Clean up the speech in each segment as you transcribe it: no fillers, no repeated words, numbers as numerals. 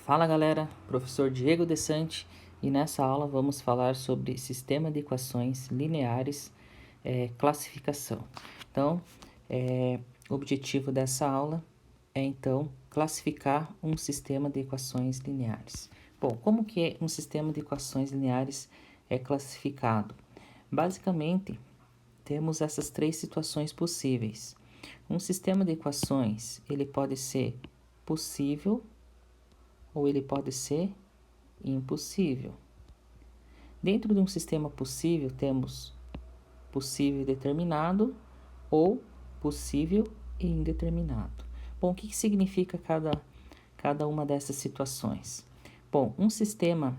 Fala galera, professor Diego Desante, e nessa aula vamos falar sobre sistema de equações lineares, classificação. Então, o objetivo dessa aula é então classificar um sistema de equações lineares. Bom, como que é um sistema de equações lineares classificado? Basicamente, temos essas três situações possíveis. Um sistema de equações, ele pode ser possível, ou ele pode ser impossível. Dentro de um sistema possível, temos possível e determinado ou possível e indeterminado. Bom, o que significa cada uma dessas situações? Bom, um sistema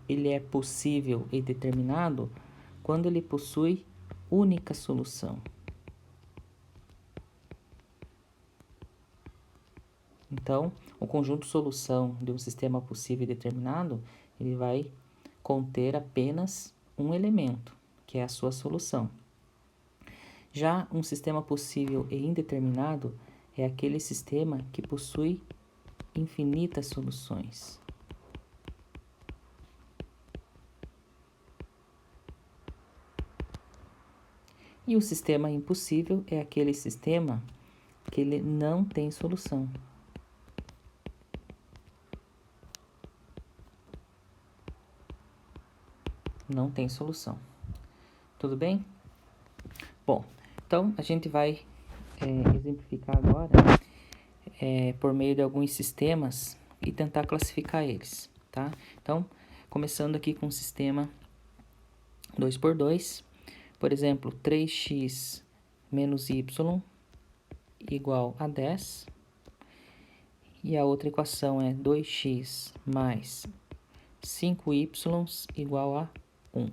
ele é possível e determinado quando ele possui única solução. Então, o conjunto solução de um sistema possível e determinado, ele vai conter apenas um elemento, que é a sua solução. Já um sistema possível e indeterminado é aquele sistema que possui infinitas soluções. E o sistema impossível é aquele sistema que ele não tem solução. Não tem solução. Tudo bem? Bom, então a gente vai exemplificar agora por meio de alguns sistemas e tentar classificar eles, tá? Então, começando aqui com o sistema 2x2, por exemplo, 3x menos y igual a 10, e a outra equação é 2x mais 5y igual a 1.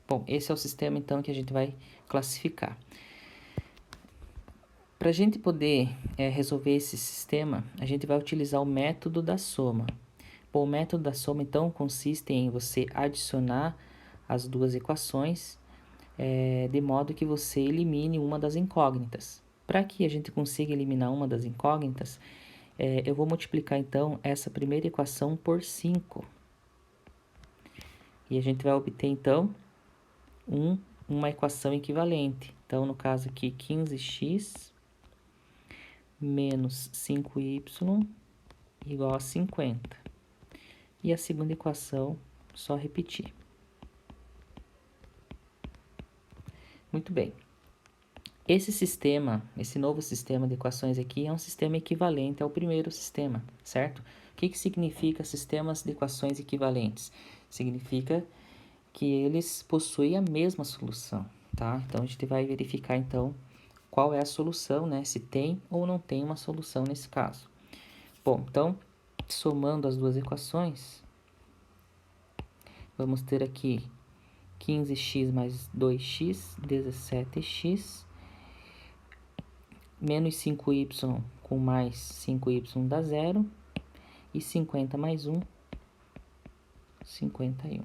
Bom, esse é o sistema, então, que a gente vai classificar. Para a gente poder resolver esse sistema, a gente vai utilizar o método da soma. Bom, o método da soma, então, consiste em você adicionar as duas equações de modo que você elimine uma das incógnitas. Para que a gente consiga eliminar uma das incógnitas, eu vou multiplicar, então, essa primeira equação por 5. E a gente vai obter, então, uma equação equivalente. Então, no caso aqui, 15x menos 5y igual a 50. E a segunda equação, só repetir. Muito bem. Esse novo sistema de equações aqui é um sistema equivalente ao primeiro sistema, certo? O que significa sistemas de equações equivalentes? Significa que eles possuem a mesma solução, tá? Então, a gente vai verificar, então, qual é a solução, né? Se tem ou não tem uma solução nesse caso. Bom, então, somando as duas equações, vamos ter aqui 15x mais 2x, 17x, menos 5y com mais 5y dá 0, e 50 mais 1, 51.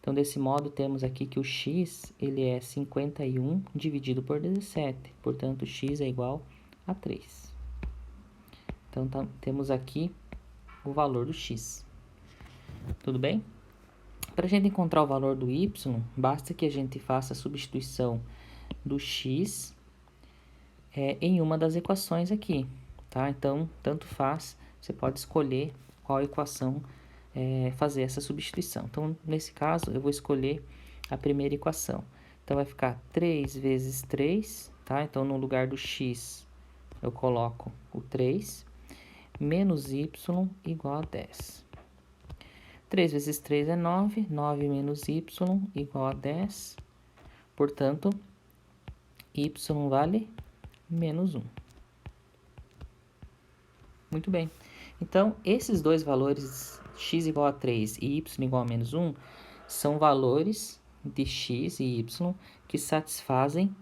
Então, desse modo, temos aqui que o x ele é 51 dividido por 17, portanto, x é igual a 3. Então, temos aqui o valor do x. Tudo bem? Para a gente encontrar o valor do y, basta que a gente faça a substituição do x em uma das equações aqui, tá? Então, tanto faz, você pode escolher qual equação fazer essa substituição. Então, nesse caso, eu vou escolher a primeira equação. Então, vai ficar 3 vezes 3, tá? Então, no lugar do x, eu coloco o 3, menos y igual a 10. 3 vezes 3 é 9, 9 menos y igual a 10, portanto, y vale menos 1. Muito bem. Então, esses dois valores, x igual a 3 e y igual a menos 1, são valores de x e y que satisfazem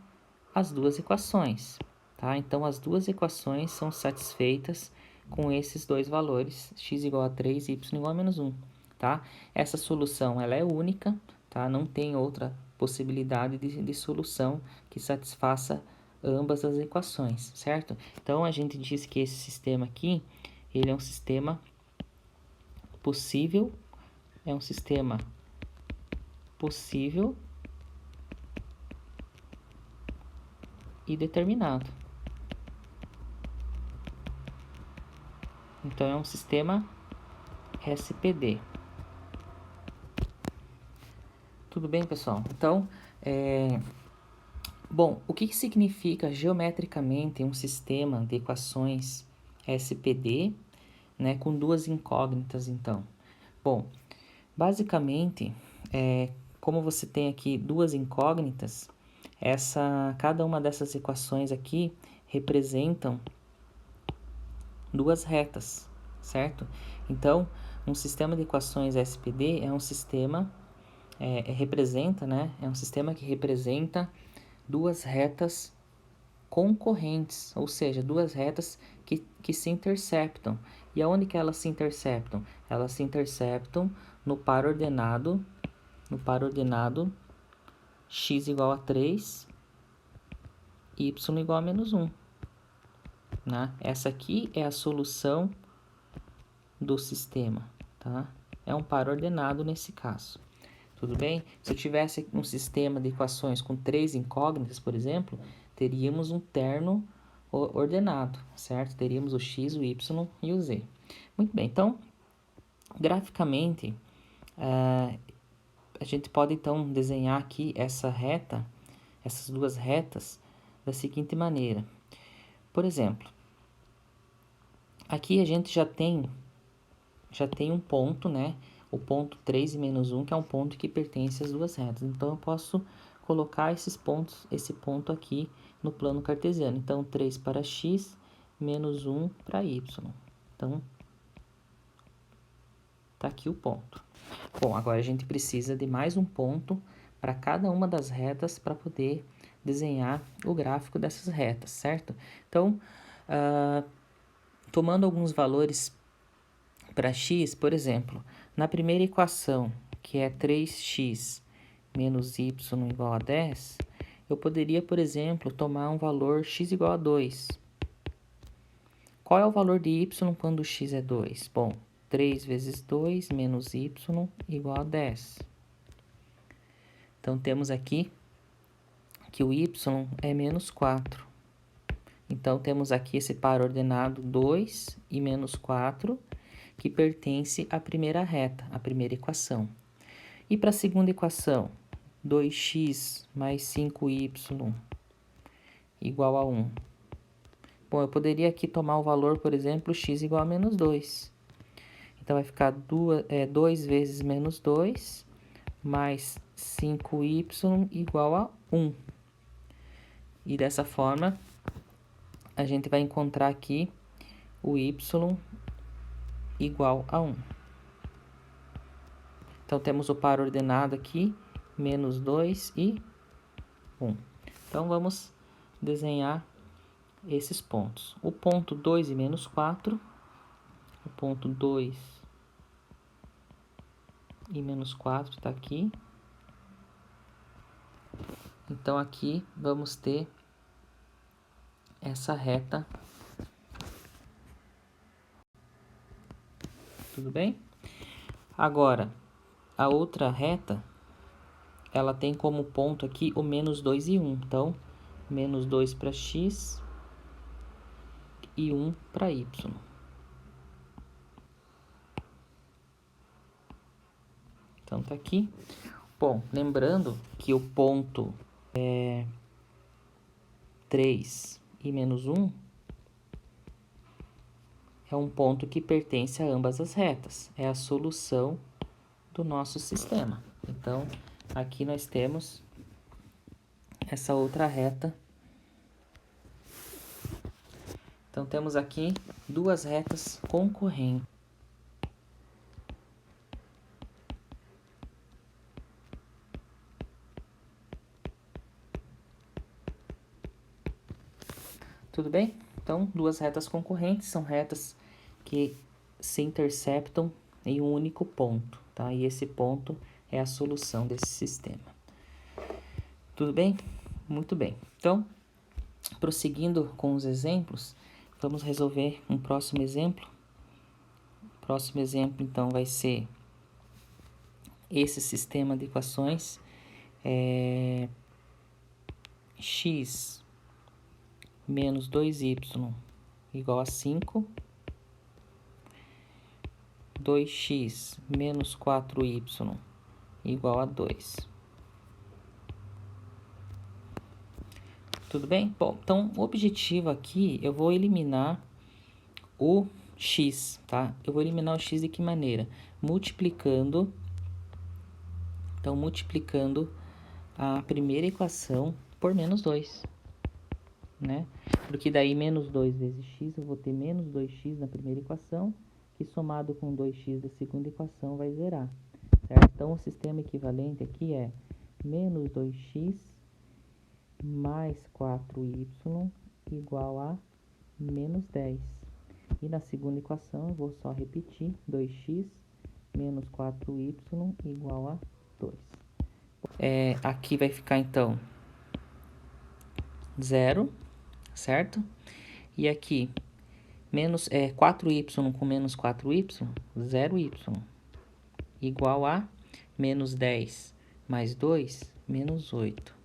as duas equações, tá? Então, as duas equações são satisfeitas com esses dois valores, x igual a 3 e y igual a menos 1, tá? Essa solução, ela é única, tá? Não tem outra possibilidade de solução que satisfaça ambas as equações, certo? Então, a gente diz que esse sistema aqui, ele é um sistema possível, e determinado. Então, é um sistema SPD. Tudo bem, pessoal? Então, bom, o que significa geometricamente um sistema de equações SPD, né, com duas incógnitas, então? Bom, basicamente, como você tem aqui duas incógnitas, cada uma dessas equações aqui representam duas retas, certo? Então, um sistema de equações SPD é um sistema, é um sistema que representa duas retas concorrentes, ou seja, duas retas que se interceptam. E aonde que elas se interceptam? Elas se interceptam no par ordenado x igual a 3, y igual a menos 1. Né? Essa aqui é a solução do sistema, tá? É um par ordenado nesse caso. Tudo bem? Se eu tivesse um sistema de equações com 3 incógnitas, por exemplo, teríamos um terno ordenado, certo? Teríamos o x, o y e o z. Muito bem, então, graficamente, a gente pode então desenhar aqui essas duas retas, da seguinte maneira. Por exemplo, aqui a gente já tem um ponto, né? O ponto 3 e menos 1, que é um ponto que pertence às duas retas. Então, eu posso colocar esse ponto aqui no plano cartesiano. Então, 3 para x, menos 1 para y. Então, tá aqui o ponto. Bom, agora a gente precisa de mais um ponto para cada uma das retas para poder desenhar o gráfico dessas retas, certo? Então, tomando alguns valores para x, por exemplo, na primeira equação, que é 3x menos y igual a 10, eu poderia, por exemplo, tomar um valor x igual a 2. Qual é o valor de y quando x é 2? Bom, 3 vezes 2 menos y igual a 10. Então, temos aqui que o y é menos 4. Então, temos aqui esse par ordenado 2 e menos 4, que pertence à primeira reta, à primeira equação. E para a segunda equação, 2x mais 5y igual a 1. Bom, eu poderia aqui tomar o valor, por exemplo, x igual a menos 2. Então, vai ficar 2 vezes menos 2 mais 5y igual a 1. E dessa forma, a gente vai encontrar aqui o y igual a 1. Então, temos o par ordenado aqui, menos 2 e 1. Então, vamos desenhar esses pontos. O ponto 2 e menos 4, o ponto 2 e menos 4 está aqui. Então, aqui vamos ter essa reta. Tudo bem? Agora, a outra reta, ela tem como ponto aqui o menos 2 e 1. Então, menos 2 para x e 1 para y. Então, tá aqui. Bom, lembrando que o ponto 3 e menos 1 é um ponto que pertence a ambas as retas. É a solução do nosso sistema. Então, aqui nós temos essa outra reta. Então, temos aqui duas retas concorrentes. Tudo bem? Então, duas retas concorrentes são retas que se interceptam em um único ponto, tá? E esse ponto é a solução desse sistema. Tudo bem? Muito bem. Então, prosseguindo com os exemplos, vamos resolver um próximo exemplo. Próximo exemplo, então, vai ser esse sistema de equações. X menos 2y igual a 5. 2x menos 4y igual a 2. Tudo bem? Bom, então, o objetivo aqui, eu vou eliminar o x, tá? Eu vou eliminar o x de que maneira? Multiplicando a primeira equação por menos 2, né? Porque daí menos 2 vezes x, eu vou ter menos 2x na primeira equação, que somado com 2x da segunda equação vai zerar, certo? Então, o sistema equivalente aqui é menos 2x mais 4y igual a menos 10. E na segunda equação eu vou só repetir 2x menos 4y igual a 2. Aqui vai ficar então 0, certo? E aqui menos 4y com menos 4y, 0y, igual a menos 10 mais 2, menos 8.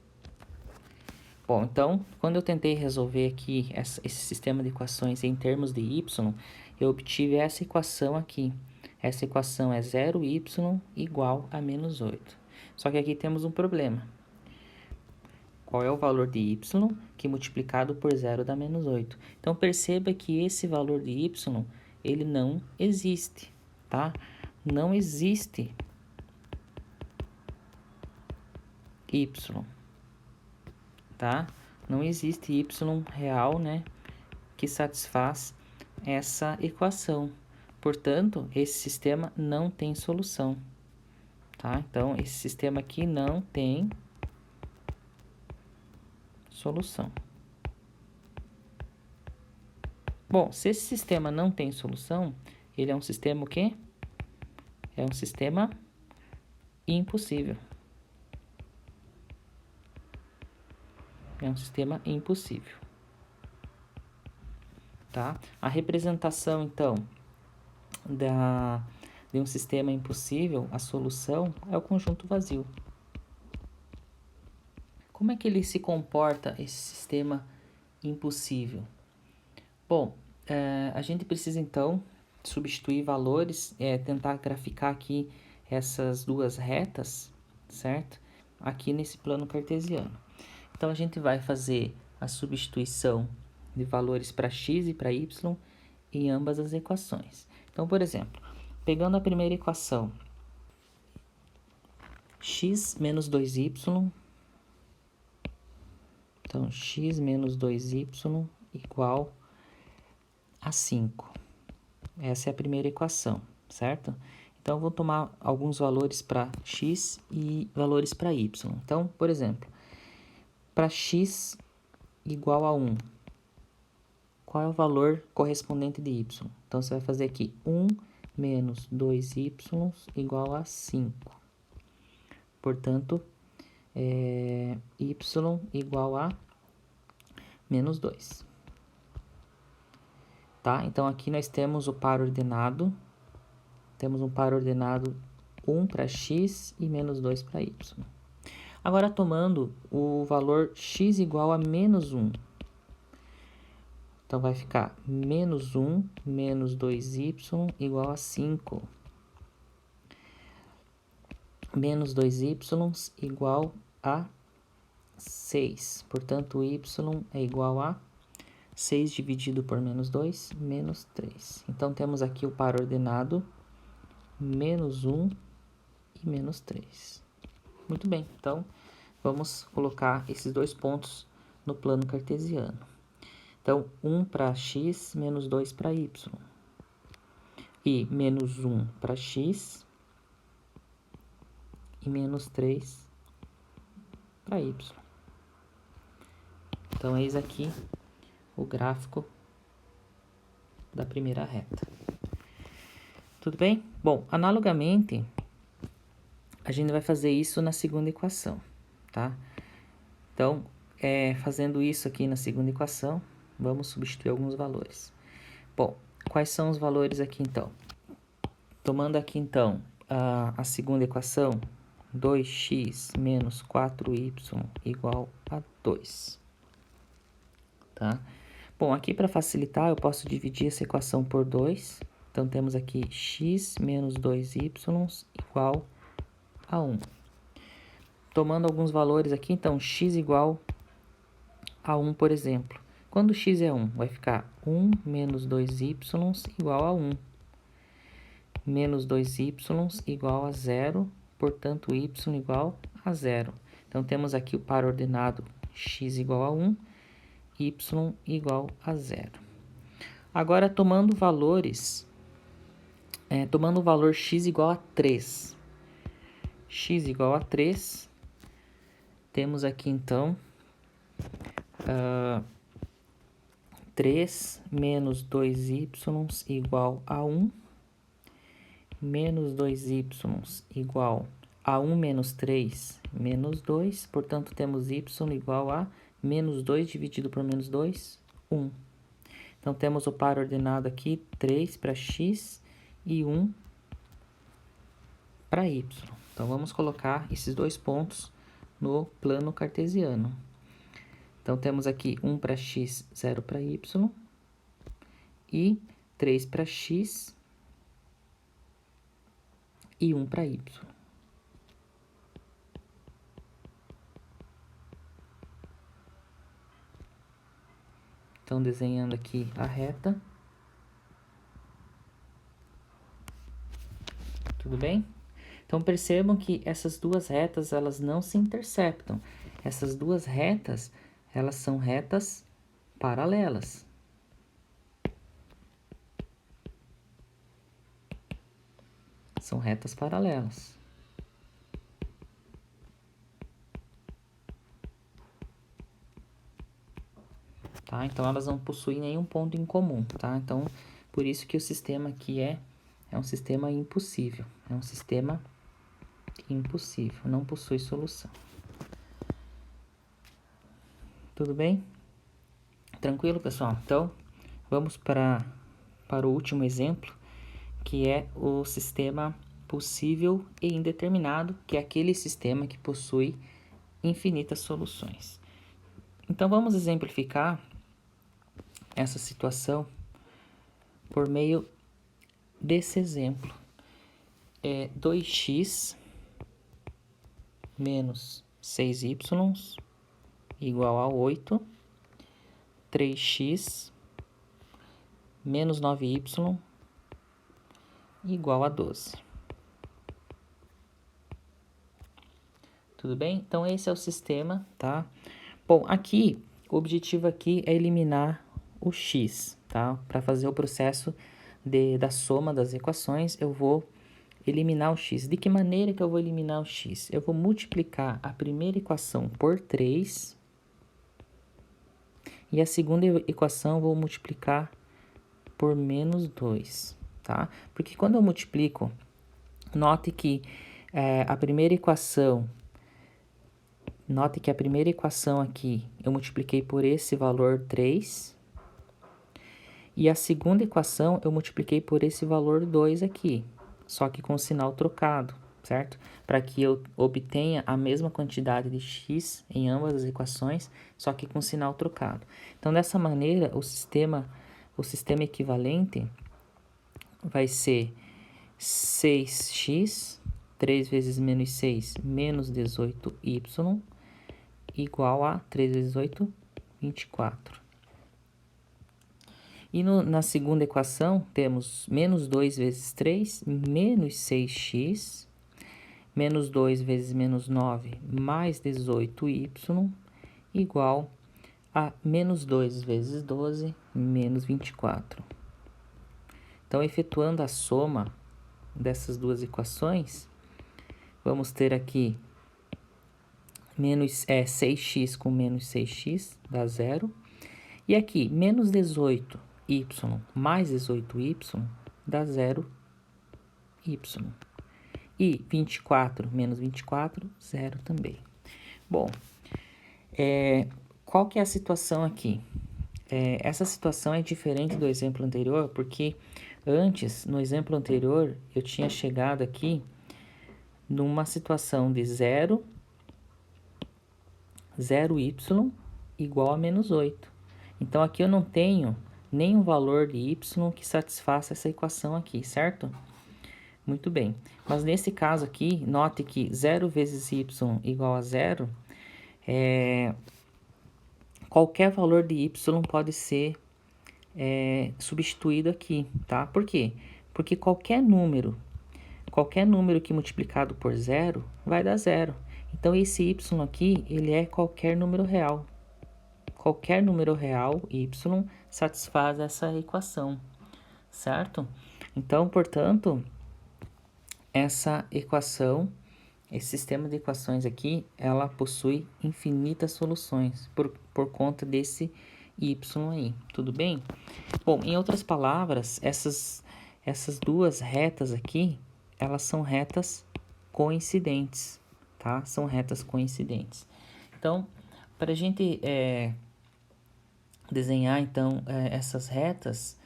Bom, então, quando eu tentei resolver aqui esse sistema de equações em termos de y, eu obtive essa equação aqui. Essa equação é 0y igual a menos 8. Só que aqui temos um problema. Qual é o valor de y que multiplicado por 0 dá menos 8? Então, perceba que esse valor de y, ele não existe, tá? Não existe y, tá? Não existe y real, né, que satisfaz essa equação. Portanto, esse sistema não tem solução, tá? Então, esse sistema aqui não tem solução. Bom, se esse sistema não tem solução, ele é um sistema o quê? É um sistema impossível. É um sistema impossível. Tá? A representação, então, de um sistema impossível, a solução é o conjunto vazio. Como é que ele se comporta, esse sistema impossível? Bom, a gente precisa, então, substituir valores, tentar graficar aqui essas duas retas, certo? Aqui nesse plano cartesiano. Então, a gente vai fazer a substituição de valores para x e para y em ambas as equações. Então, por exemplo, pegando a primeira equação, x menos 2y, então, x menos 2y igual a 5. Essa é a primeira equação, certo? Então, vou tomar alguns valores para x e valores para y. Então, por exemplo, para x igual a 1, qual é o valor correspondente de y? Então, você vai fazer aqui 1 menos 2y igual a 5. Portanto, y igual a menos 2. Tá? Então, aqui nós temos o par ordenado. Temos um par ordenado 1 para x e menos 2 para y. Agora, tomando o valor x igual a menos 1. Então, vai ficar menos 1 menos 2y igual a 5. Menos 2y igual a 6. Portanto, y é igual a 6 dividido por menos 2, menos 3. Então, temos aqui o par ordenado, menos 1 e menos 3. Muito bem, então, vamos colocar esses dois pontos no plano cartesiano. Então, 1 para x, menos 2 para y. E menos 1 para x e menos 3 para y. Então, eis aqui o gráfico da primeira reta. Tudo bem? Bom, analogamente, a gente vai fazer isso na segunda equação, tá? Então, fazendo isso aqui na segunda equação, vamos substituir alguns valores. Bom, quais são os valores aqui, então? Tomando aqui, então, a segunda equação, 2x menos 4y igual a 2. Tá? Bom, aqui para facilitar, eu posso dividir essa equação por 2. Então, temos aqui x menos 2y igual a 1. Tomando alguns valores aqui, então, x igual a 1, por exemplo. Quando x é 1, vai ficar 1 menos 2y igual a 1. Menos 2y igual a 0, portanto, y igual a 0. Então, temos aqui o par ordenado x igual a 1, y igual a 0. Agora, tomando valores, tomando o valor x igual a 3. X igual a 3, temos aqui, então, 3 menos 2y igual a 1, menos 2y igual a 1 menos 3, menos 2, portanto, temos y igual a menos 2 dividido por menos 2, 1. Então, temos o par ordenado aqui, 3 para x e 1 para y. Então, vamos colocar esses dois pontos no plano cartesiano. Então, temos aqui 1 para x, 0 para y, e 3 para x e 1 para y. Então, desenhando aqui a reta. Tudo bem? Então, percebam que essas duas retas, elas não se interceptam. Essas duas retas, elas são retas paralelas. São retas paralelas. Tá? Então, elas não possuem nenhum ponto em comum, tá? Então, por isso que o sistema aqui é um sistema impossível. É um sistema impossível, não possui solução. Tudo bem? Tranquilo, pessoal? Então, vamos para o último exemplo, que é o sistema possível e indeterminado, que é aquele sistema que possui infinitas soluções. Então, vamos exemplificar essa situação por meio desse exemplo. 2x menos 6y igual a 8, 3x menos 9y igual a 12. Tudo bem? Então, esse é o sistema, tá? Bom, aqui, o objetivo aqui é eliminar o x, tá? Para fazer o processo da soma das equações, eu vou eliminar o x. De que maneira que eu vou eliminar o x? Eu vou multiplicar a primeira equação por 3 e a segunda equação eu vou multiplicar por menos 2, tá? Porque quando eu multiplico, note que a primeira equação aqui eu multipliquei por esse valor 3 e a segunda equação eu multipliquei por esse valor 2 aqui, só que com o sinal trocado, certo? Para que eu obtenha a mesma quantidade de x em ambas as equações, só que com sinal trocado. Então, dessa maneira, o sistema equivalente vai ser 6x, 3 vezes menos 6, menos 18y, igual a 3 vezes 8, 24. E na segunda equação, temos menos 2 vezes 3, menos 6x, menos 2 vezes menos 9, mais 18y, igual a menos 2 vezes 12, menos 24. Então, efetuando a soma dessas duas equações, vamos ter aqui 6x com menos 6x, dá 0. E aqui, menos 18y mais 18y dá 0y. E 24 menos 24, 0 também. Bom, qual que é a situação aqui? Essa situação é diferente do exemplo anterior, porque Antes, no exemplo anterior, eu tinha chegado aqui numa situação de 0y igual a menos 8. Então, aqui eu não tenho nenhum valor de y que satisfaça essa equação aqui, certo? Muito bem. Mas nesse caso aqui, note que 0 vezes y igual a 0, qualquer valor de y pode ser substituído aqui, tá? Por quê? Porque qualquer número que multiplicado por 0 vai dar 0. Então, esse y aqui, ele é qualquer número real. Qualquer número real, y, satisfaz essa equação, certo? Então, portanto, essa equação, esse sistema de equações aqui, ela possui infinitas soluções por conta desse y aí, tudo bem? Bom, em outras palavras, essas duas retas aqui, elas são retas coincidentes, tá? São retas coincidentes. Então, para a gente desenhar, então, essas retas,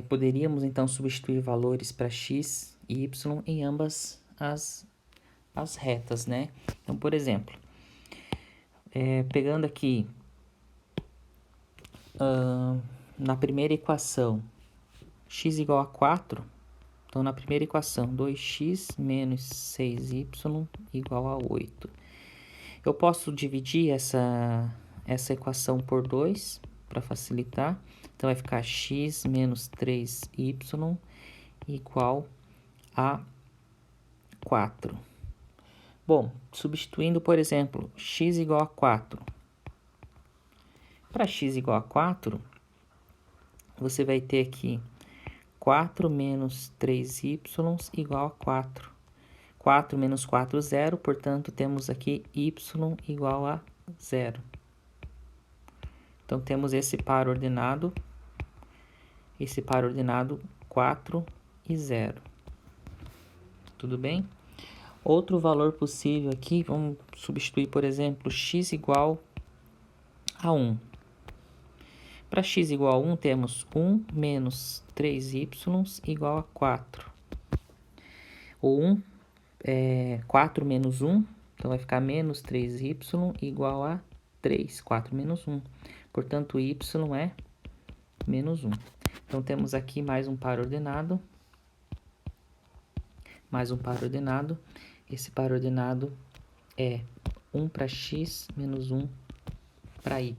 poderíamos, então, substituir valores para x e y em ambas as retas, né? Então, por exemplo, pegando aqui na primeira equação, x igual a 4, então, na primeira equação, 2x menos 6y igual a 8. Eu posso dividir essa equação por 2 para facilitar. Então, vai ficar x menos 3y igual a 4. Bom, substituindo, por exemplo, x igual a 4. Para x igual a 4, você vai ter aqui 4 menos 3y igual a 4. 4 menos 4, 0, portanto, temos aqui y igual a 0. Então, temos esse par ordenado 4 e 0. Tudo bem? Outro valor possível aqui, vamos substituir, por exemplo, x igual a 1. Para x igual a 1, temos 1 menos 3y igual a 4. O 1 é 4 menos 1, então vai ficar menos 3y igual a 3. 4 menos 1. Portanto, y é menos 1. Então, temos aqui mais um par ordenado. Esse par ordenado é 1 para x menos 1 para y.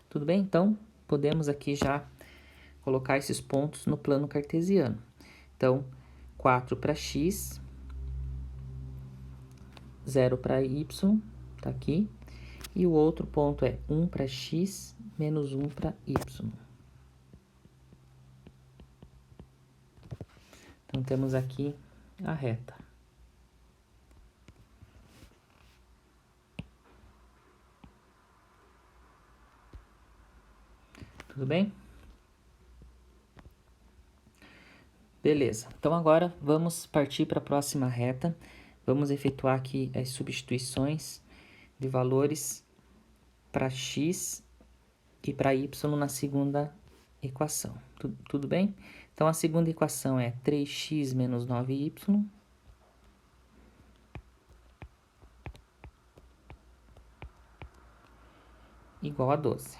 Tudo bem? Então, podemos aqui já colocar esses pontos no plano cartesiano. Então, 4 para x, 0 para y, tá aqui. E o outro ponto é 1 para x menos 1 para y. Então, temos aqui a reta. Tudo bem? Beleza. Então, agora vamos partir para a próxima reta. Vamos efetuar aqui as substituições de valores para x e para y na segunda equação. Tudo bem? Então, a segunda equação é 3x menos 9y igual a 12.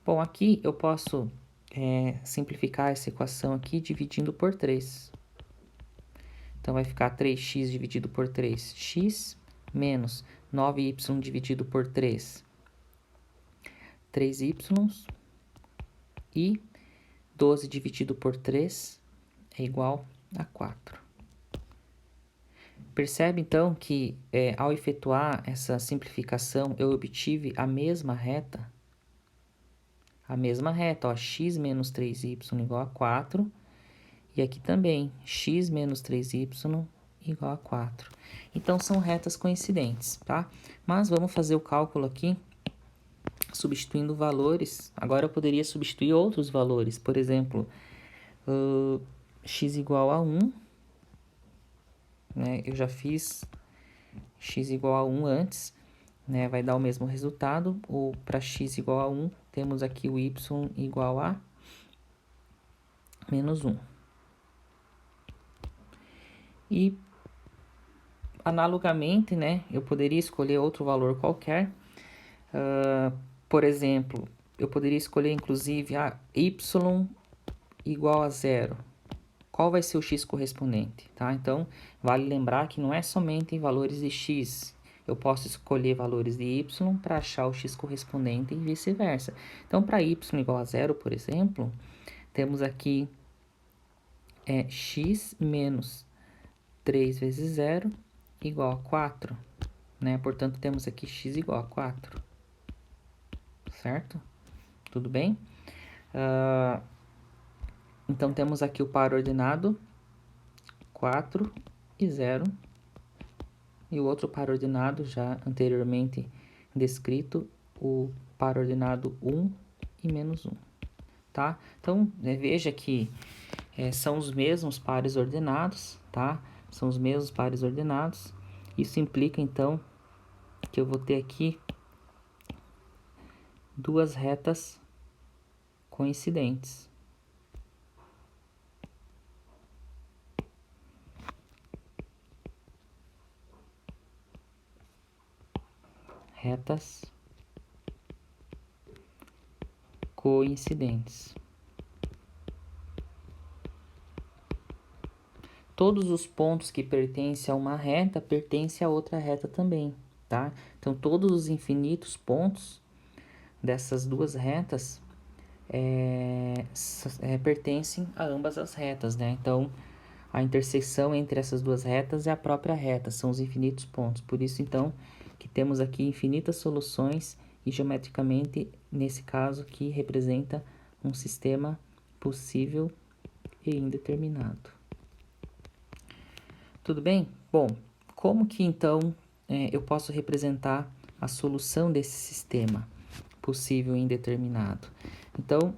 Bom, aqui eu posso simplificar essa equação aqui dividindo por 3. Então, vai ficar 3x dividido por 3, x, menos 9y dividido por 3, 3y, e 12 dividido por 3 é igual a 4. Percebe, então, que ao efetuar essa simplificação, eu obtive a mesma reta. Ó, x menos 3y igual a 4. E aqui também, x menos 3y igual a 4. Então, são retas coincidentes, tá? Mas vamos fazer o cálculo aqui, substituindo valores. Agora, eu poderia substituir outros valores. Por exemplo, x igual a 1. Né? Eu já fiz x igual a 1 antes. Né? Vai dar o mesmo resultado. Ou para x igual a 1, temos aqui o y igual a menos 1. E, analogamente, né, eu poderia escolher outro valor qualquer. Por exemplo, eu poderia escolher, inclusive, y igual a 0. Qual vai ser o x correspondente, tá? Então, vale lembrar que não é somente em valores de x. Eu posso escolher valores de y para achar o x correspondente e vice-versa. Então, para y igual a 0, por exemplo, temos aqui x menos 3 vezes 0 igual a 4, né? Portanto, temos aqui x igual a 4, certo? Tudo bem? Então, temos aqui o par ordenado 4 e 0. E o outro par ordenado, já anteriormente descrito, o par ordenado 1 e menos 1, tá? Então, veja que são os mesmos pares ordenados, tá? São os mesmos pares ordenados. Isso implica, então, que eu vou ter aqui duas retas coincidentes. Retas coincidentes. Todos os pontos que pertencem a uma reta pertencem a outra reta também, tá? Então, todos os infinitos pontos dessas duas retas pertencem a ambas as retas, né? Então, a interseção entre essas duas retas é a própria reta, são os infinitos pontos. Por isso, então, que temos aqui infinitas soluções e, geometricamente, nesse caso, que representa um sistema possível e indeterminado. Tudo bem? Bom, como que, então, eu posso representar a solução desse sistema possível e indeterminado? Então,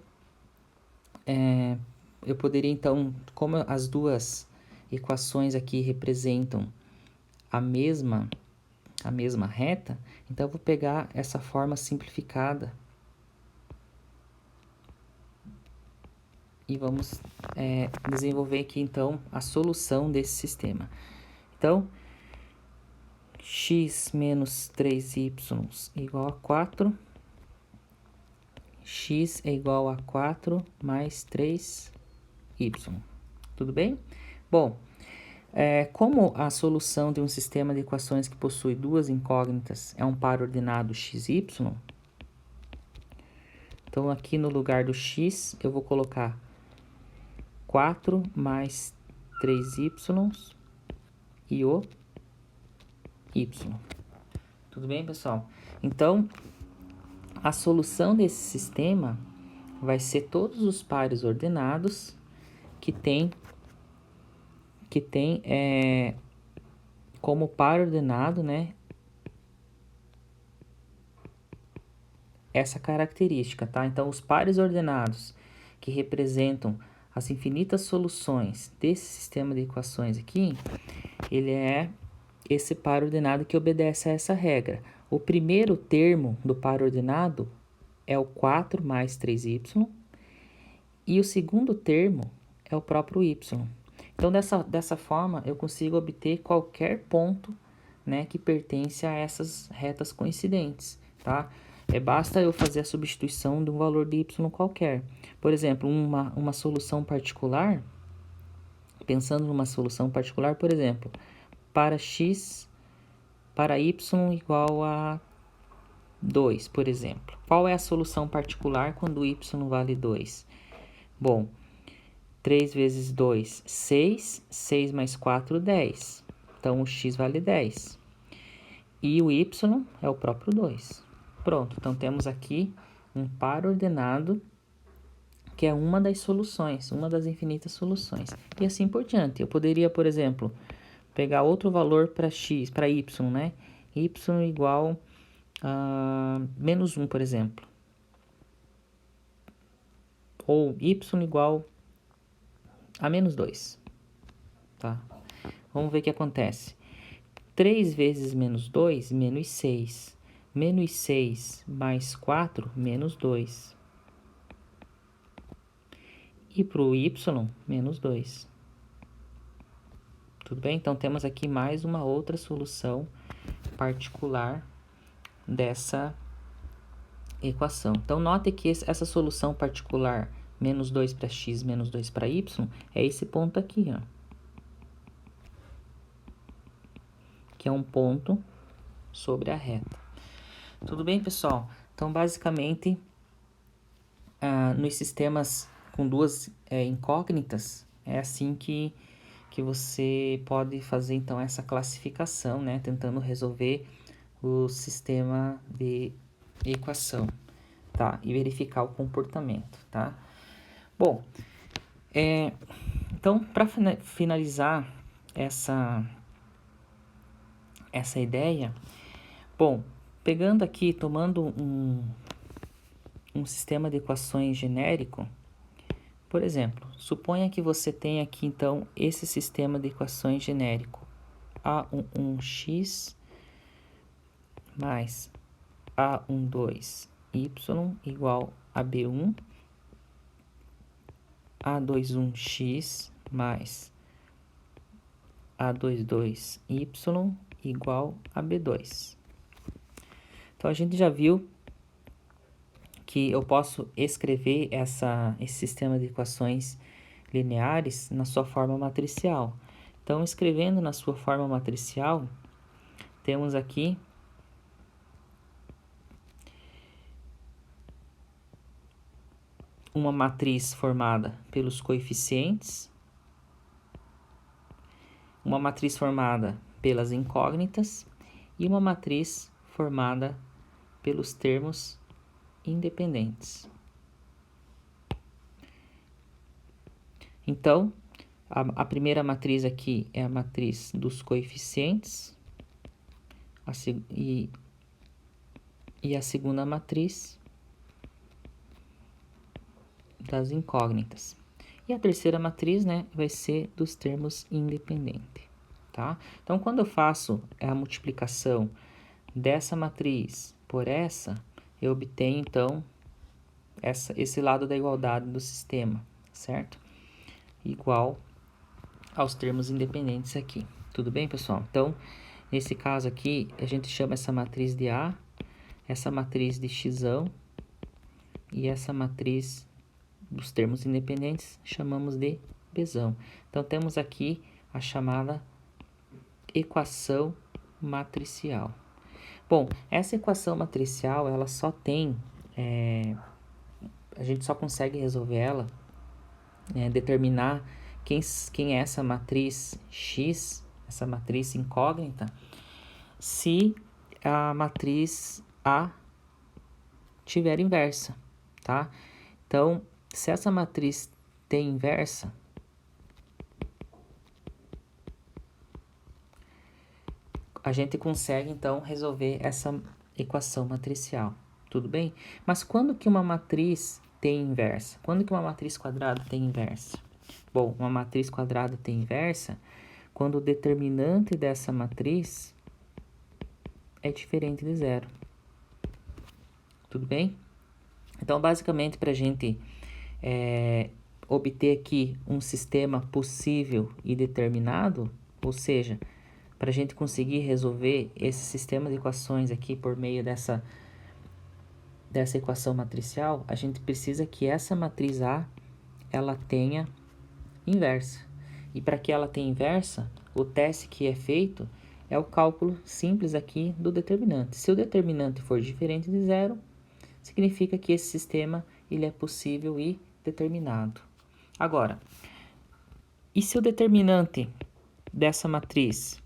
eu poderia, então, como as duas equações aqui representam a mesma reta, então eu vou pegar essa forma simplificada e vamos desenvolver aqui, então, a solução desse sistema. Então, x menos 3y igual a 4, x é igual a 4 mais 3y. Tudo bem? Bom, como a solução de um sistema de equações que possui duas incógnitas é um par ordenado xy, então aqui no lugar do x eu vou colocar 4 mais 3y e o y. Tudo bem, pessoal? Então, a solução desse sistema vai ser todos os pares ordenados que tem como par ordenado, né, essa característica, tá? Então, os pares ordenados que representam as infinitas soluções desse sistema de equações aqui, ele é esse par ordenado que obedece a essa regra. O primeiro termo do par ordenado é o 4 mais 3y e o segundo termo é o próprio y. Então, dessa forma, eu consigo obter qualquer ponto, né, que pertence a essas retas coincidentes, tá? Basta eu fazer a substituição de um valor de y qualquer. Por exemplo, uma solução particular, pensando numa solução particular, por exemplo, para y igual a 2, por exemplo. Qual é a solução particular quando y vale 2? Bom, 3 vezes 2, 6. 6 mais 4, 10. Então, o x vale 10. E o y é o próprio 2. Pronto, então temos aqui um par ordenado que é uma das soluções, uma das infinitas soluções. E assim por diante. Eu poderia, por exemplo, pegar outro valor para x, para y, né? Y igual a menos 1, por exemplo. Ou y igual a menos 2. Tá? Vamos ver o que acontece. 3 vezes menos 2, menos 6. Menos 6 mais 4, menos 2. e para o y, menos 2. Tudo bem? Então, temos aqui mais uma outra solução particular dessa equação. Então, note que essa solução particular, menos 2 para x, menos 2 para y, é esse ponto aqui, ó. Que é um ponto sobre a reta. Tudo bem, pessoal? Então, basicamente, nos sistemas com duas incógnitas, é assim que você pode fazer, então, essa classificação, né? Tentando resolver o sistema de equação, tá? E verificar o comportamento, tá? Bom, então, para finalizar essa ideia, bom, pegando aqui, tomando um sistema de equações genérico, por exemplo, suponha que você tenha aqui, então, esse sistema de equações genérico, A11x mais A12y igual a B1, A21x mais A22y igual a B2. Então, a gente já viu que eu posso escrever esse sistema de equações lineares na sua forma matricial. Então, escrevendo na sua forma matricial, temos aqui uma matriz formada pelos coeficientes, uma matriz formada pelas incógnitas e uma matriz formada pelos termos independentes. Então, a primeira matriz aqui é a matriz dos coeficientes e a segunda matriz das incógnitas. E a terceira matriz, né, vai ser dos termos independentes, tá? Então, quando eu faço a multiplicação dessa matriz por essa, eu obtenho, então, esse lado da igualdade do sistema, certo? Igual aos termos independentes aqui. Tudo bem, pessoal? Então, nesse caso aqui, a gente chama essa matriz de A, essa matriz de x e essa matriz dos termos independentes chamamos de B. Então, temos aqui a chamada equação matricial. Bom, essa equação matricial, ela só tem, a gente só consegue resolver ela, determinar quem é essa matriz X, essa matriz incógnita, se a matriz A tiver inversa, tá? Então, se essa matriz tem inversa, a gente consegue, então, resolver essa equação matricial, tudo bem? Mas quando que uma matriz tem inversa? Quando que uma matriz quadrada tem inversa? Bom, uma matriz quadrada tem inversa quando o determinante dessa matriz é diferente de zero. Tudo bem? Então, basicamente, para a gente obter aqui um sistema possível e determinado, ou seja, para a gente conseguir resolver esse sistema de equações aqui por meio dessa equação matricial, a gente precisa que essa matriz A ela tenha inversa. E para que ela tenha inversa, o teste que é feito é o cálculo simples aqui do determinante. Se o determinante for diferente de zero, significa que esse sistema ele é possível e determinado. Agora, e se o determinante dessa matriz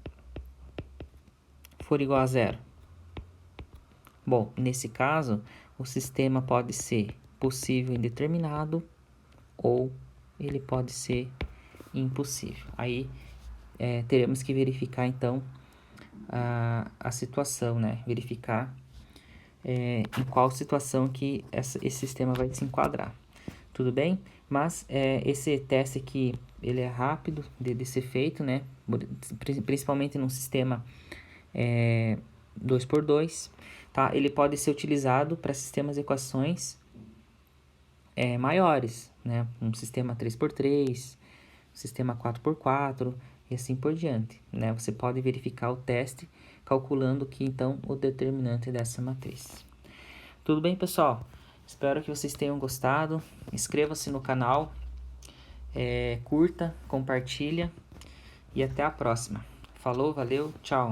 for igual a zero? Bom, nesse caso, o sistema pode ser possível e indeterminado ou ele pode ser impossível. Aí teremos que verificar então a situação, né? Verificar em qual situação que esse sistema vai se enquadrar. Tudo bem? Mas esse teste aqui, ele é rápido de ser feito, né? Principalmente num sistema 2x2, tá? Ele pode ser utilizado para sistemas de equações maiores, né? Um sistema 3x3, um sistema 4x4 e assim por diante, né? Você pode verificar o teste calculando aqui, então, o determinante dessa matriz. Tudo bem, pessoal? Espero que vocês tenham gostado. Inscreva-se no canal, curta, compartilha e até a próxima. Falou, valeu, tchau!